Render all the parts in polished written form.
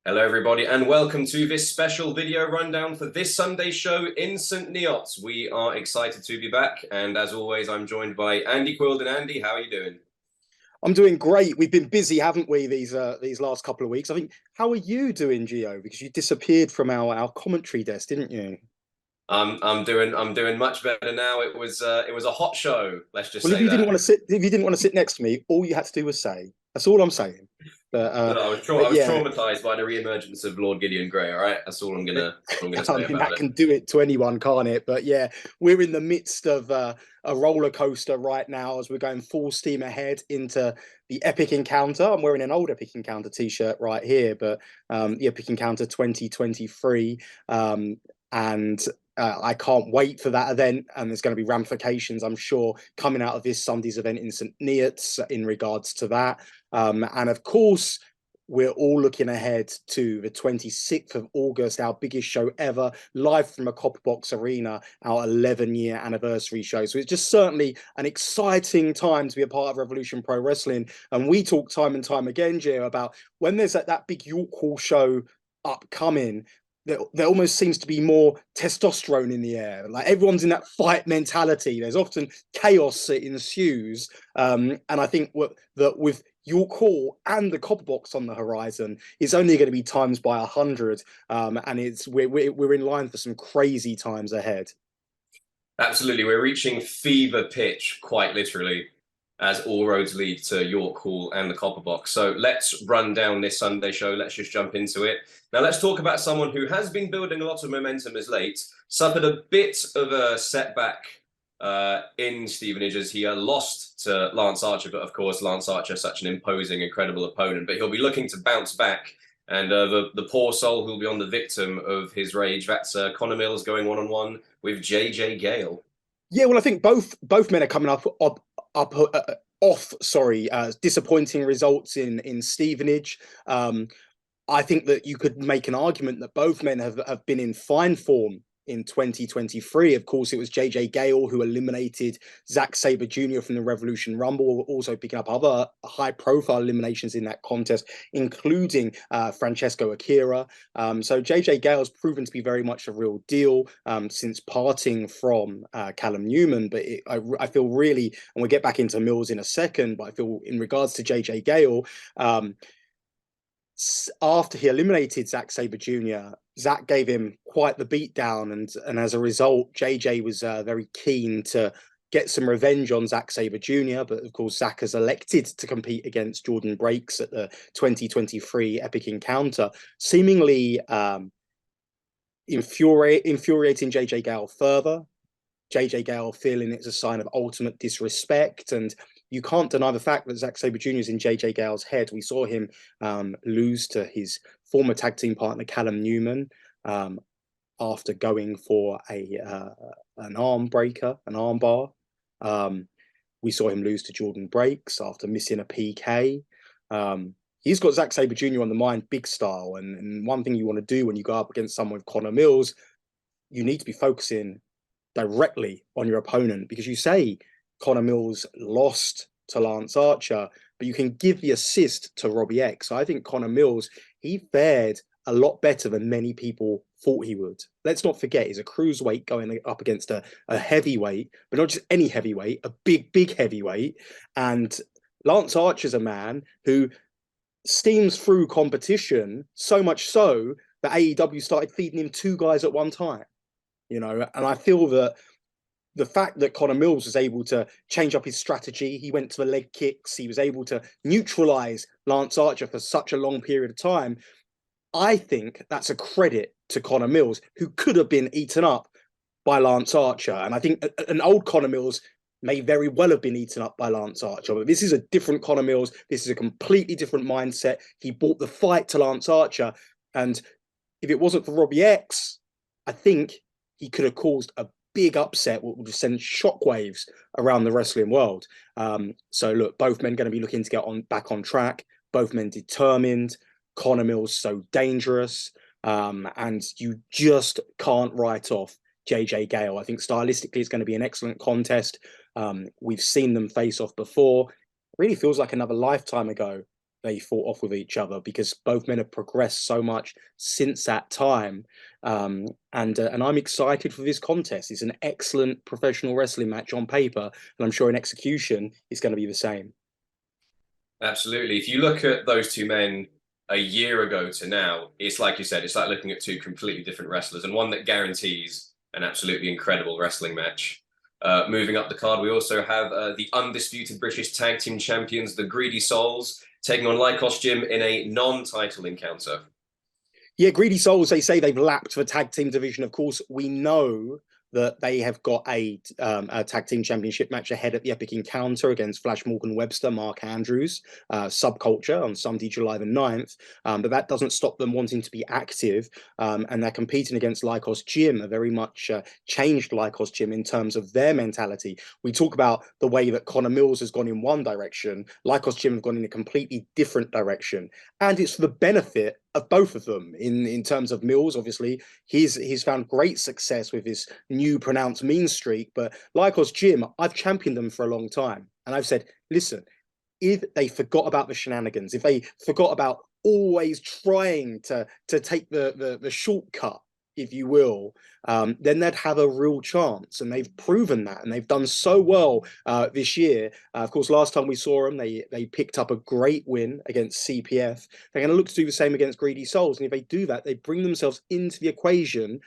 Hello, everybody, and welcome to this special video rundown for this Sunday's show in St. Neots. We are excited to be back, and as always, I'm joined by Andy Quilden. Andy, how are you doing? I'm doing great. We've been busy, haven't we, these last couple of weeks? I think. How are you doing, Gio? Because you disappeared from our commentary desk, didn't you? I'm doing much better now. It was a hot show. Let's just Well, say that. if you didn't want to sit next to me, all you had to do was say. That's all I'm saying. But No, uh, I but was yeah, traumatized by the re-emergence of Lord Gideon Grey. All right, that's all I'm gonna I say mean, about that it. can do it to anyone, can't it? But yeah, we're in the midst of a roller coaster right now as we're going full steam ahead into the Epic Encounter. I'm wearing an old Epic Encounter t-shirt right here, but the Epic Encounter 2023. And I can't wait for that event. And there's going to be ramifications, I'm sure, coming out of this Sunday's event in St. Neots in regards to that. And of course, we're all looking ahead to the 26th of August, our biggest show ever, live from a Copper Box Arena, our 11-year anniversary show. So it's just certainly an exciting time to be a part of Revolution Pro Wrestling. And we talk time and time again, Gio, about when there's that big York Hall show upcoming, there almost seems to be more testosterone in the air. Like everyone's in that fight mentality. There's often chaos that ensues. And I think that with York Hall and the Copper Box on the horizon, it's only going to be times by 100, and we're in line for some crazy times ahead. Absolutely, we're reaching fever pitch, quite literally, as all roads lead to York Hall and the Copper Box. So let's run down this Sunday show. Let's just jump into it. Now, let's talk about someone who has been building a lot of momentum as late, suffered a bit of a setback in Stevenage as he lost to Lance Archer. But of course, Lance Archer is such an imposing, incredible opponent. But he'll be looking to bounce back. And the poor soul who'll be on the victim of his rage, that's Connor Mills going one-on-one with Gale. Yeah, well, I think both men are coming off. Sorry, disappointing results in Stevenage. I think that you could make an argument that both men have been in fine form in 2023. Of course, it was Gale who eliminated Zack Sabre Jr. from the Revolution Rumble, also picking up other high-profile eliminations in that contest, including Francesco Akira. So Gale's proven to be very much a real deal since parting from Callum Newman. But I feel really, and we'll get back into Mills in a second, but I feel in regards to Gale, after he eliminated Zack Sabre Jr., Zack gave him quite the beatdown, and as a result, JJ was very keen to get some revenge on Zack Sabre Jr. But of course, Zack has elected to compete against Jordan Breaks at the 2023 Epic Encounter, seemingly infuriating JJ Gale further. JJ Gale feeling it's a sign of ultimate disrespect. And you can't deny the fact that Zack Sabre Jr. is in JJ Gale's head. We saw him lose to his former tag team partner, Callum Newman, after going for an arm breaker, an arm bar. We saw him lose to Jordan Breaks after missing a PK. He's got Zack Sabre Jr. on the mind, big style. And one thing you want to do when you go up against someone with Connor Mills, you need to be focusing directly on your opponent, because you say Connor Mills lost to Lance Archer, but you can give the assist to Robbie X. So I think Connor Mills, he fared a lot better than many people thought he would. Let's not forget, he's a cruiserweight going up against a heavyweight, but not just any heavyweight, a big heavyweight. And Lance Archer's a man who steams through competition, so much so that AEW started feeding him two guys at one time. And I feel that the fact that Connor Mills was able to change up his strategy, he went to the leg kicks, he was able to neutralize Lance Archer for such a long period of time. I think that's a credit to Connor Mills, who could have been eaten up by Lance Archer. And I think an old Connor Mills may very well have been eaten up by Lance Archer. But this is a different Connor Mills. This is a completely different mindset. He brought the fight to Lance Archer. And if it wasn't for Robbie X, I think he could have caused a big upset, what would have sent shockwaves around the wrestling world. So look, both men going to be looking to get back on track. Both men determined. Connor Mills so dangerous, and you just can't write off JJ Gale. I think stylistically it's going to be an excellent contest. We've seen them face off before. It really feels like another lifetime ago they fought off with each other, because both men have progressed so much since that time. And I'm excited for this contest. It's an excellent professional wrestling match on paper, and I'm sure in execution it's going to be the same. Absolutely. If you look at those two men a year ago to now, it's like you said, it's like looking at two completely different wrestlers, and one that guarantees an absolutely incredible wrestling match. Moving up the card, we also have the undisputed British Tag Team Champions, the Greedy Souls, taking on Lycos Gym in a non-title encounter. Yeah, Greedy Souls, they say they've lapped the tag team division. Of course, we know that they have got a tag team championship match ahead at the Epic Encounter against Flash Morgan Webster, Mark Andrews, Subculture on Sunday, July the 9th. But that doesn't stop them wanting to be active. And they're competing against Lycos Gym, a very much changed Lycos Gym in terms of their mentality. We talk about the way that Connor Mills has gone in one direction, Lycos Gym have gone in a completely different direction. And it's for the benefit of both of them. In terms of Mills, obviously, he's found great success with his new pronounced mean streak. But Lycos Gym, I've championed them for a long time, and I've said, listen, if they forgot about the shenanigans, if they forgot about always trying to take the shortcut, if you will, then they'd have a real chance. And they've proven that, and they've done so well this year. Of course, last time we saw them, they picked up a great win against CPF. They're going to look to do the same against Greedy Souls. And if they do that, they bring themselves into the equation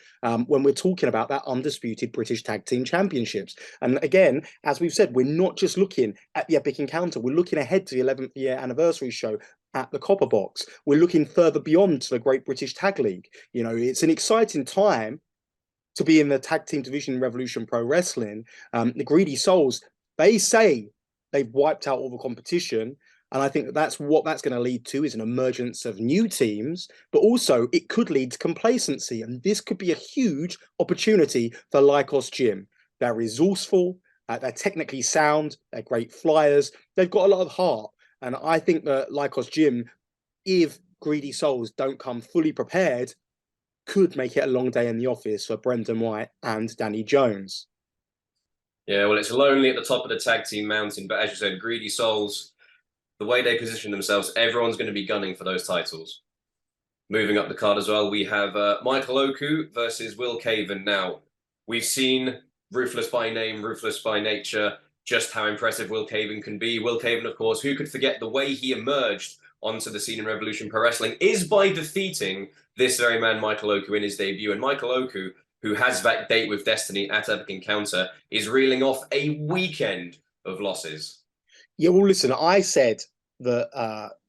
when we're talking about that undisputed British Tag Team Championships. And again, as we've said, we're not just looking at the Epic Encounter. We're looking ahead to the 11th year anniversary show at the Copper Box. We're looking further beyond to the Great British Tag League. You know, it's an exciting time to be in the tag team division in Revolution Pro Wrestling. The Greedy Souls, they say they've wiped out all the competition. And I think that's what that's going to lead to, is an emergence of new teams, but also it could lead to complacency. And this could be a huge opportunity for Lycos Gym. They're resourceful, they're technically sound, they're great flyers, they've got a lot of heart. And I think that Lycos Gym, if Greedy Souls don't come fully prepared, could make it a long day in the office for Brendan White and Danny Jones. Yeah, well, it's lonely at the top of the tag team mountain, but as you said, Greedy Souls, the way they position themselves, everyone's going to be gunning for those titles. Moving up the card as well, we have Michael Oku versus Will Kaven. Now, we've seen Ruthless by name, Ruthless by nature, just how impressive Will Kaven can be. Will Kaven, of course, who could forget the way he emerged onto the scene in Revolution Pro Wrestling is by defeating this very man, Michael Oku, in his debut. And Michael Oku, who has that date with Destiny at Epic Encounter, is reeling off a weekend of losses. Yeah, well, listen, I said that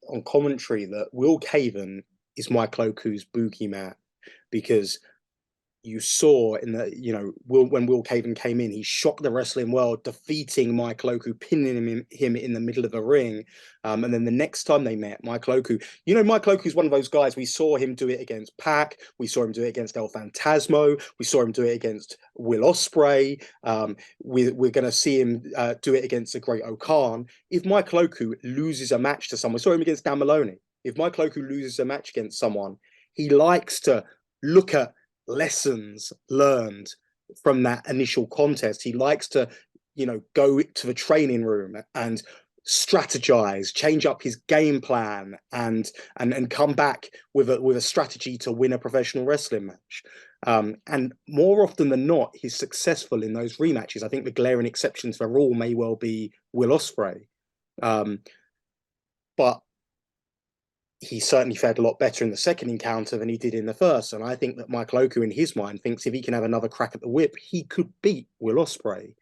on commentary that Will Kaven is Michael Oku's boogeyman, because you saw in the, when Will Kaven came in, he shocked the wrestling world, defeating Michael Oku, pinning him in the middle of the ring. And then the next time they met, Michael Oku, Michael Oku is one of those guys. We saw him do it against Pac. We saw him do it against El Fantasmo. We saw him do it against Will Ospreay. We're going to see him do it against the Great O'Khan. If Michael Oku loses a match to someone, we saw him against Dan Maloney. If Michael Oku loses a match against someone, he likes to look at lessons learned from that initial contest. He likes to, go to the training room and strategize, change up his game plan, and come back with a strategy to win a professional wrestling match. And more often than not, he's successful in those rematches. I think the glaring exceptions for all may well be Will Ospreay. But he certainly fared a lot better in the second encounter than he did in the first. And I think that Michael Oku, in his mind, thinks if he can have another crack at the whip, he could beat Will Ospreay.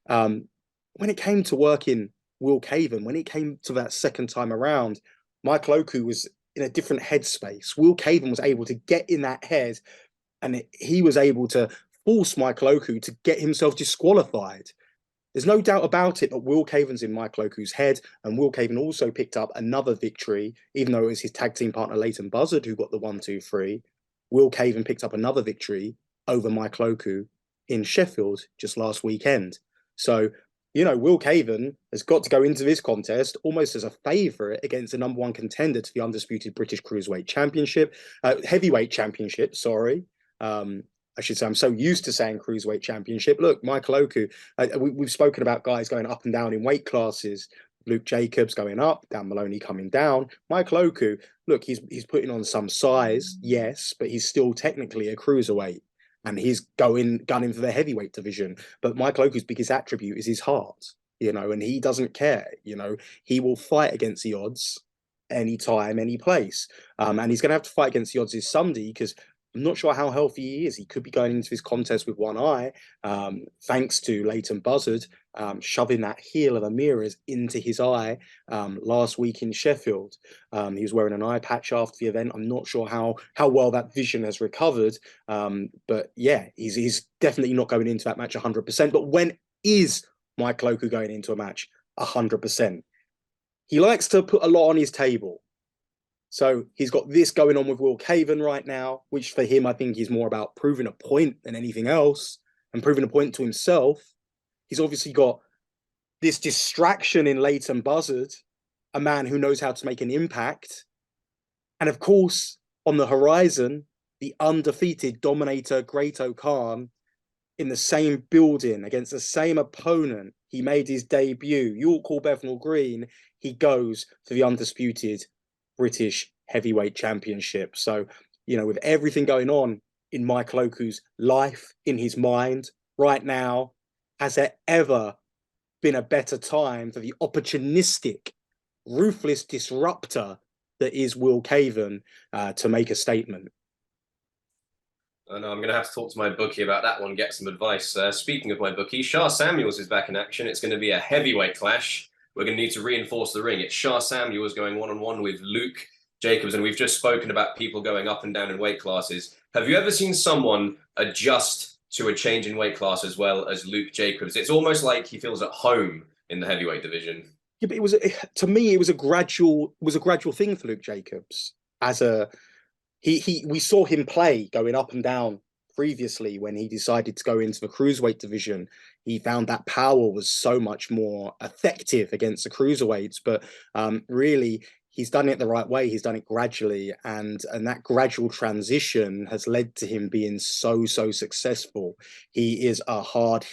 When it came to working Will Kaven, when it came to that second time around, Michael Oku was in a different headspace. Will Kaven was able to get in that head, and he was able to force Michael Oku to get himself disqualified. There's no doubt about it that Will Kaven's in Michael Oku's head, and Will Kaven also picked up another victory, even though it was his tag team partner Leighton Buzzard who got the 1-2-3. Will Kaven picked up another victory over Michael Oku in Sheffield just last weekend. So, Will Kaven has got to go into this contest almost as a favourite against the number one contender to the undisputed British Cruiserweight Championship, Heavyweight Championship, sorry. I should say, I'm so used to saying Cruiserweight Championship. Look, Michael Oku, we've spoken about guys going up and down in weight classes. Luke Jacobs going up, Dan Maloney coming down. Michael Oku, look, he's putting on some size, yes, but he's still technically a cruiserweight, and he's gunning for the heavyweight division. But Michael Oku's biggest attribute is his heart, and he doesn't care. He will fight against the odds anytime, any place. And he's going to have to fight against the odds this Sunday because I'm not sure how healthy he is. He could be going into this contest with one eye, thanks to Leighton Buzzard shoving that heel of Amira's into his eye last week in Sheffield. He was wearing an eye patch after the event. I'm not sure how well that vision has recovered. But yeah, he's definitely not going into that match 100%. But when is Michael Oku going into a match 100%? He likes to put a lot on his table. So he's got this going on with Will Kaven right now, which for him, I think is more about proving a point than anything else and proving a point to himself. He's obviously got this distraction in Leighton Buzzard, a man who knows how to make an impact. And of course, on the horizon, the undefeated dominator, Great O'Khan, in the same building against the same opponent. He made his debut. York Hall Bethnal Green, he goes for the undisputed British Heavyweight Championship. So, with everything going on in Michael Oku's life, in his mind right now, has there ever been a better time for the opportunistic, ruthless disruptor that is Will Kaven to make a statement? I know I'm going to have to talk to my bookie about that one, get some advice. Speaking of my bookie, Shah Samuels is back in action. It's going to be a heavyweight clash. We're going to need to reinforce the ring. It's Shah Samuels going one-on-one with Luke Jacobs, and we've just spoken about people going up and down in weight classes. Have you ever seen someone adjust to a change in weight class as well as Luke Jacobs? It's almost like he feels at home in the heavyweight division. Yeah, but to me, it was a gradual thing for Luke Jacobs. We saw him play going up and down previously when he decided to go into the cruiserweight division. He found that power was so much more effective against the cruiserweights, but really he's done it the right way. He's done it gradually, and that gradual transition has led to him being so successful. He is a hard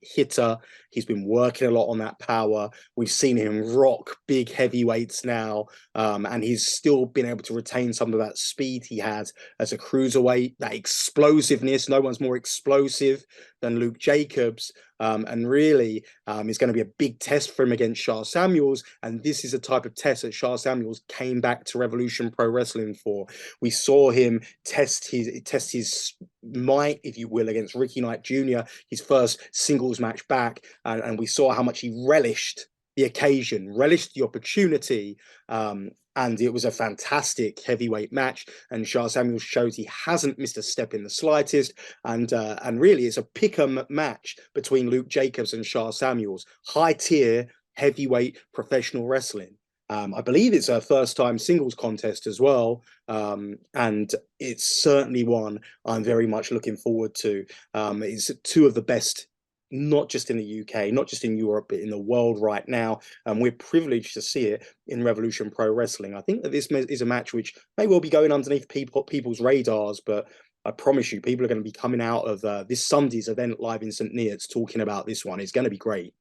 hitter. He's been working a lot on that power. We've seen him rock big heavyweights now, and he's still been able to retain some of that speed he had as a cruiserweight, that explosiveness. No one's more explosive than Luke Jacobs. And really, it's going to be a big test for him against Shah Samuels. And this is a type of test that Shah Samuels came back to Revolution Pro Wrestling for. We saw him test his might, if you will, against Ricky Knight Jr., his first singles match back. And we saw how much he relished the occasion, relished the opportunity. And it was a fantastic heavyweight match. And Shah Samuels shows he hasn't missed a step in the slightest. And really, it's a pick-em match between Luke Jacobs and Shah Samuels. High-tier heavyweight professional wrestling. I believe it's a first-time singles contest as well. And it's certainly one I'm very much looking forward to. It's two of the best, not just in the UK, not just in Europe, but in the world right now. And we're privileged to see it in Revolution Pro Wrestling. I think that this is a match which may well be going underneath people's radars, but I promise you, people are going to be coming out of this Sunday's event live in St. Neots talking about this one. It's going to be great.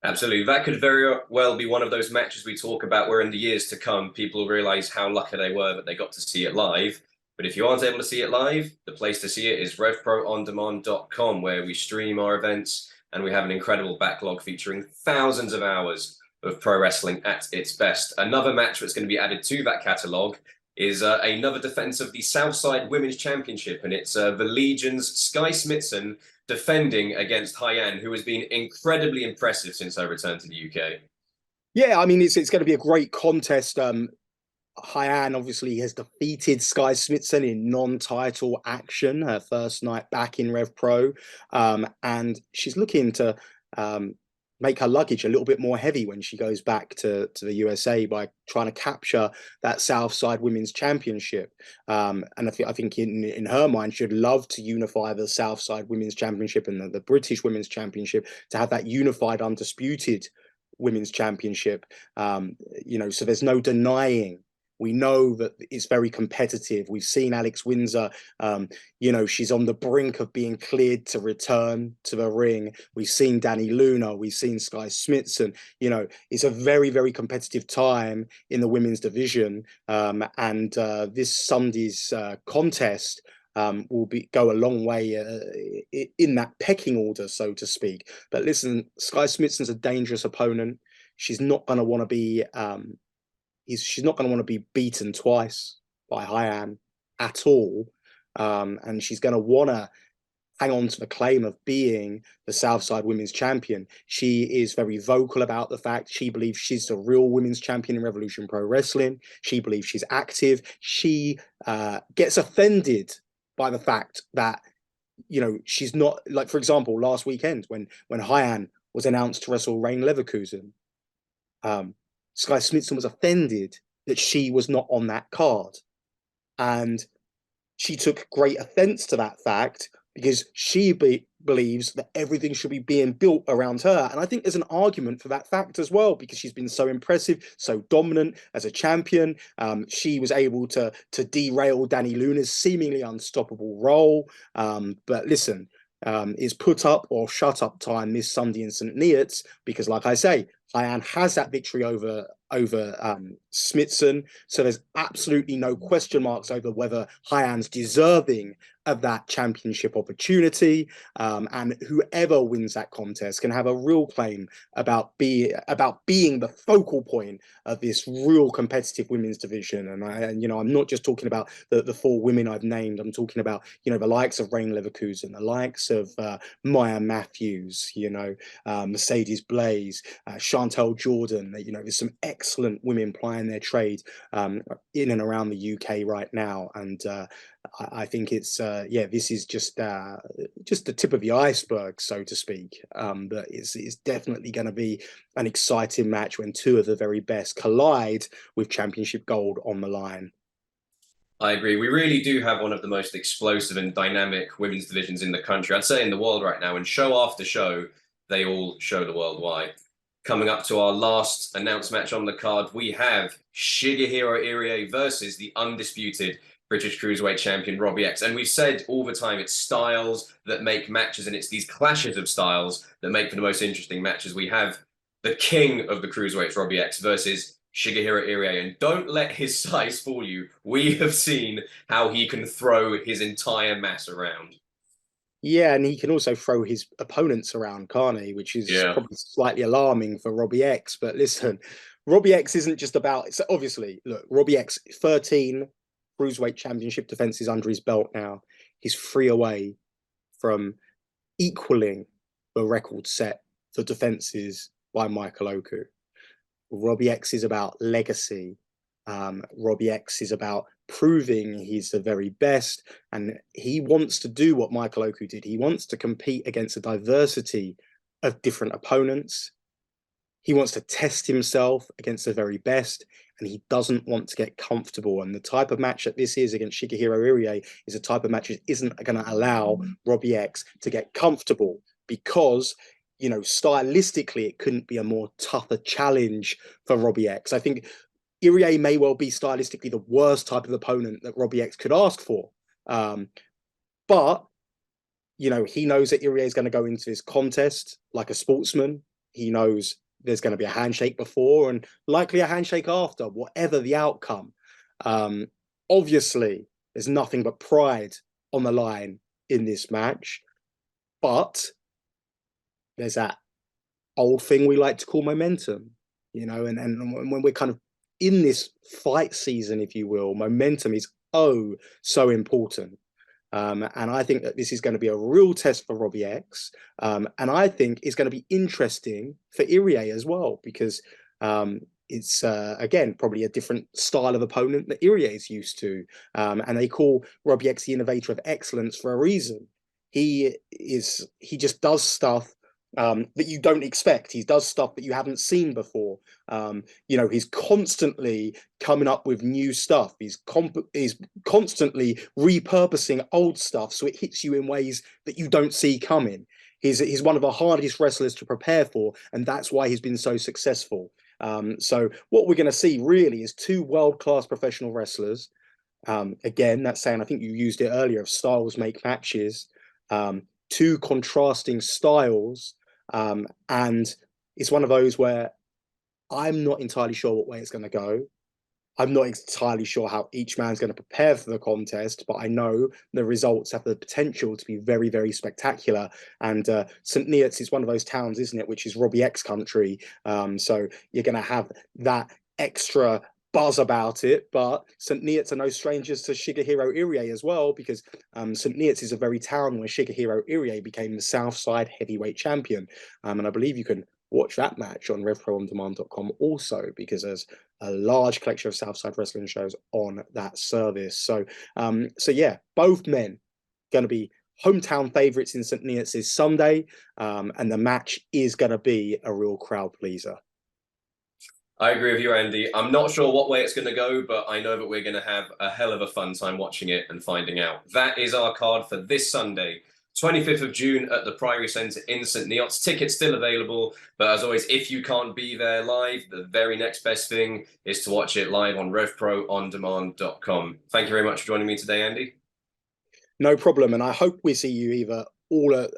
Absolutely. That could very well be one of those matches we talk about where in the years to come, people realize how lucky they were that they got to see it live. But if you aren't able to see it live, the place to see it is RevProOnDemand.com, where we stream our events and we have an incredible backlog featuring thousands of hours of pro wrestling at its best. Another match that's going to be added to that catalogue is another defense of the Southside Women's Championship, and it's the Legion's Sky Smithson defending against Hyan, who has been incredibly impressive since her return to the UK. Yeah, I mean, it's going to be a great contest. Hyan obviously has defeated Sky Smithson in non-title action, her first night back in Rev Pro, and she's looking to make her luggage a little bit more heavy when she goes back to the USA by trying to capture that Southside Women's Championship. And I think in her mind, she'd love to unify the Southside Women's Championship and the British Women's Championship to have that unified, undisputed Women's Championship. So there's no denying We know that it's very competitive. We've seen Alex Windsor, you know, she's on the brink of being cleared to return to the ring. We've seen Danny Luna, we've seen Sky Smithson. You know, it's a very, very competitive time in the women's division. And this Sunday's contest will go a long way in that pecking order, so to speak. But listen, Sky Smithson's a dangerous opponent. She's not going to want to be she's not going to want to be beaten twice by Hyan at all, and she's going to want to hang on to the claim of being the Southside Women's Champion. She is very vocal about the fact she believes she's the real women's champion in Revolution Pro Wrestling. She believes she's active. She gets offended by the fact that, you know, she's not, like, for example, last weekend when Hyan was announced to wrestle Rain Leverkusen, Sky Smithson was offended that she was not on that card. And she took great offense to that fact because she believes that everything should be being built around her. And I think there's an argument for that fact as well, because she's been so impressive, so dominant as a champion. She was able to derail Danny Luna's seemingly unstoppable role. But listen, it's put up or shut up time this Sunday in St. Neots, because like I say, Hyan has that victory over Smithson. So there's absolutely no question marks over whether Hyan's deserving of that championship opportunity. And whoever wins that contest can have a real claim about being the focal point of this real competitive women's division. And you know, I'm not just talking about the four women I've named. I'm talking about, you know, the likes of Rain Leverkusen, the likes of Maya Matthews, you know, Mercedes Blaze, Chantel Jordan. You know, there's some excellent women plying their trade in and around the UK right now. And I think it's this is just the tip of the iceberg, so to speak. But it's definitely going to be an exciting match when two of the very best collide with championship gold on the line. I agree. We really do have one of the most explosive and dynamic women's divisions in the country, I'd say in the world right now. And show after show, they all show the world why. Coming up to our last announced match on the card, we have Shigehiro Irie versus the undisputed British Cruiserweight Champion Robbie X. And we've said all the time, it's styles that make matches, and it's these clashes of styles that make for the most interesting matches. We have the king of the Cruiserweights, Robbie X, versus Shigehiro Irie. And don't let his size fool you. We have seen how he can throw his entire mass around. Yeah, and he can also throw his opponents around, can't he? Which is probably slightly alarming for Robbie X. But listen, Robbie X isn't just about... So obviously, look, Robbie X, 13 Cruiserweight Championship defenses under his belt now. He's 3 away from equaling the record set for defenses by Michael Oku. Robbie X is about legacy. Robbie X is about proving he's the very best, and he wants to do what Michael Oku did. He wants to compete against a diversity of different opponents. He wants to test himself against the very best, and he doesn't want to get comfortable. And the type of match that this is against Shigehiro Irie is a type of match that isn't going to allow Robbie X to get comfortable, because, you know, stylistically, it couldn't be a more tougher challenge for Robbie X. I think Irie may well be stylistically the worst type of opponent that Robbie X could ask for. But, you know, he knows that Irie is going to go into this contest like a sportsman. He knows there's going to be a handshake before and likely a handshake after, whatever the outcome. Obviously, there's nothing but pride on the line in this match. But there's that old thing we like to call momentum, you know, and when we're kind of in this fight season, if you will, momentum is so important. And I think that this is going to be a real test for Robbie X. And I think it's going to be interesting for Irie as well, because it's, again, probably a different style of opponent that Irie is used to. And they call Robbie X the innovator of excellence for a reason. He just does stuff that you don't expect. He does stuff that you haven't seen before. You know, he's constantly coming up with new stuff. He's constantly repurposing old stuff, so it hits you in ways that you don't see coming. He's one of the hardest wrestlers to prepare for, and that's why he's been so successful. So what we're going to see really is two world-class professional wrestlers. Again, that's saying, I think you used it earlier, of styles make matches, two contrasting styles. And it's one of those where I'm not entirely sure what way it's going to go. I'm not entirely sure how each man's going to prepare for the contest, but I know the results have the potential to be very, very spectacular. And St. Neots is one of those towns, isn't it, which is Robbie X country. So you're going to have that extra buzz about it. But St. Neots are no strangers to Shigehiro Irie as well, because St. Neots is a very town where Shigehiro Irie became the Southside heavyweight champion. And I believe you can watch that match on RevProOnDemand.com also, because there's a large collection of Southside wrestling shows on that service. So yeah, both men going to be hometown favourites in St. Neots this Sunday, and the match is going to be a real crowd pleaser. I agree with you, Andy. I'm not sure what way it's going to go, but I know that we're going to have a hell of a fun time watching it and finding out. That is our card for this Sunday, 25th of June at the Priory Centre in St. Neots. Tickets still available, but as always, if you can't be there live, the very next best thing is to watch it live on RevProOnDemand.com. Thank you very much for joining me today, Andy. No problem, and I hope we see you either all at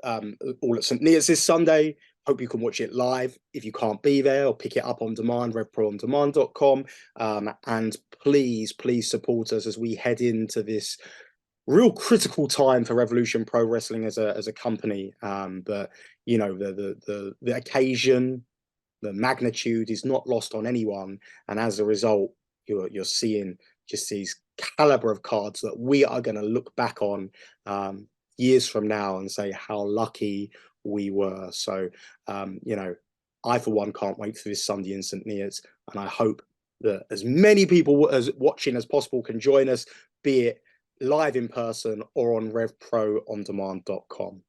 St. Neots this Sunday. Hope you can watch it live if you can't be there, or pick it up on demand, RevProOnDemand.com. And please support us as we head into this real critical time for Revolution Pro Wrestling as a company. But you know, the occasion, the magnitude is not lost on anyone, and as a result, you're seeing just these caliber of cards that we are going to look back on years from now and say how lucky we were. So you know, I for one can't wait for this Sunday in St. Neots, and I hope that as many people as watching as possible can join us, be it live in person or on RevProOnDemand.com.